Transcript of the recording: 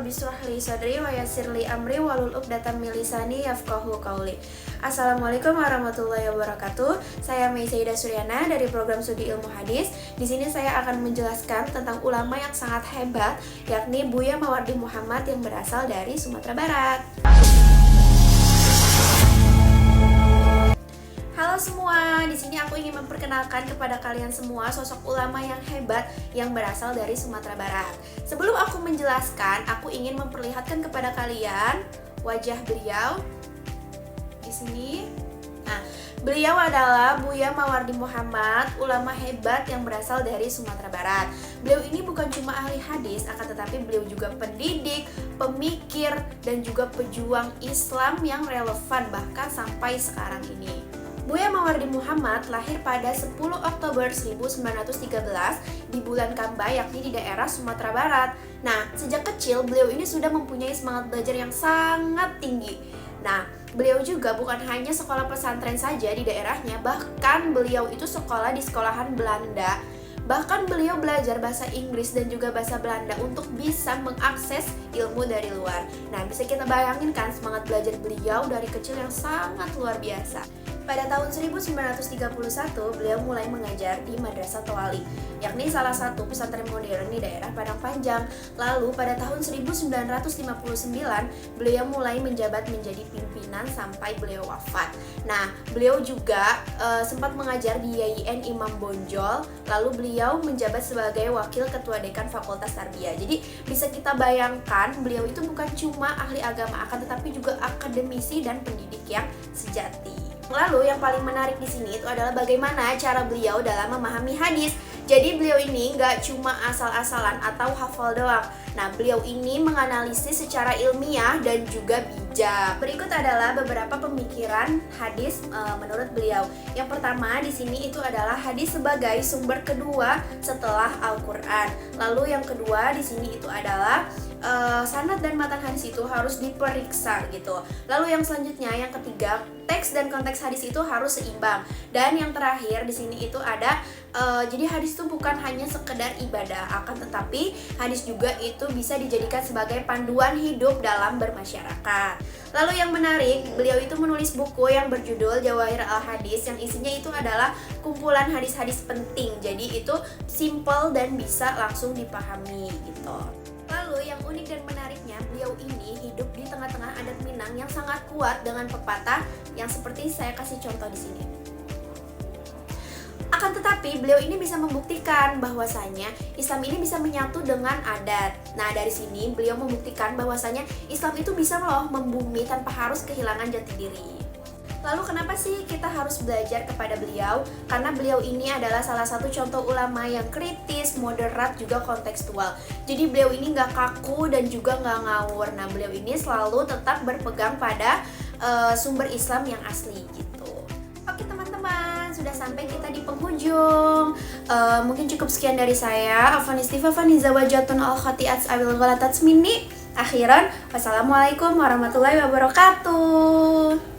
rabbi shrah li sadri wa yassir li amri wahlul 'uqdatam min lisani yafqahu qawli. Assalamualaikum warahmatullahi wabarakatuh. Saya Mei Saidah Suryana dari program studi ilmu hadis. Di sini saya akan menjelaskan tentang ulama yang sangat hebat, yakni Buya Mawardi Muhammad yang berasal dari Sumatera Barat. Halo semua, di sini aku ingin memperkenalkan kepada kalian semua sosok ulama yang hebat yang berasal dari Sumatera Barat. Sebelum aku menjelaskan, aku ingin memperlihatkan kepada kalian wajah beliau di sini. Nah, beliau adalah Buya Mawardi Muhammad, ulama hebat yang berasal dari Sumatera Barat. Beliau ini bukan cuma ahli hadis, akan tetapi beliau juga pendidik, pemikir, dan juga pejuang Islam yang relevan bahkan sampai sekarang ini. Buya Mawardi Muhammad lahir pada 10 Oktober 1913 di bulan Kambay, yakni di daerah Sumatera Barat. Nah, sejak kecil beliau ini sudah mempunyai semangat belajar yang sangat tinggi. Nah, beliau juga bukan hanya sekolah pesantren saja di daerahnya, bahkan beliau itu sekolah di sekolahan Belanda. Bahkan beliau belajar bahasa Inggris dan juga bahasa Belanda untuk bisa mengakses ilmu dari luar. Nah, bisa kita bayangin kan semangat belajar beliau dari kecil yang sangat luar biasa. Pada tahun 1931, beliau mulai mengajar di Madrasah Tawali, yakni salah satu pesantren modern di daerah Padang Panjang. Lalu pada tahun 1959, beliau mulai menjabat menjadi pimpinan sampai beliau wafat. Nah, beliau juga sempat mengajar di YIN Imam Bonjol, lalu beliau menjabat sebagai wakil ketua dekan Fakultas Tarbiyah. Jadi bisa kita bayangkan beliau itu bukan cuma ahli agama, akan tetapi juga akademisi dan pendidik yang sejati. Lalu yang paling menarik di sini itu adalah bagaimana cara beliau dalam memahami hadis. Jadi beliau ini nggak cuma asal-asalan atau hafal doang. Nah, beliau ini menganalisis secara ilmiah dan juga bijak. Berikut adalah beberapa pemikiran hadis menurut beliau. Yang pertama di sini itu adalah hadis sebagai sumber kedua setelah Al-Quran. Lalu yang kedua di sini itu adalah sanad dan matan hadis itu harus diperiksa gitu. Lalu yang selanjutnya, yang ketiga, teks dan konteks hadis itu harus seimbang. Dan yang terakhir di sini itu ada jadi hadis itu bukan hanya sekedar ibadah, akan tetapi hadis juga itu bisa dijadikan sebagai panduan hidup dalam bermasyarakat. Lalu yang menarik, beliau itu menulis buku yang berjudul Jawahir Al-Hadis, yang isinya itu adalah kumpulan hadis-hadis penting. Jadi itu simple dan bisa langsung dipahami gitu. Lalu yang unik dan menariknya, beliau ini hidup di tengah-tengah adat Minang yang sangat kuat dengan pepatah yang seperti saya kasih contoh di sini. Akan tetapi beliau ini bisa membuktikan bahwasanya Islam ini bisa menyatu dengan adat. Nah, dari sini beliau membuktikan bahwasanya Islam itu bisa loh membumi tanpa harus kehilangan jati diri. Lalu kenapa sih kita harus belajar kepada beliau? Karena beliau ini adalah salah satu contoh ulama yang kritis, moderat, juga kontekstual. Jadi beliau ini nggak kaku dan juga nggak ngawur. Nah, beliau ini selalu tetap berpegang pada sumber Islam yang asli gitu. Oke teman-teman, sudah sampai kita di penghujung. Mungkin cukup sekian dari saya. Afanistifa faniza wajatun al-khati'ats awil ghalatats minni. Akhiran, wassalamualaikum warahmatullahi wabarakatuh.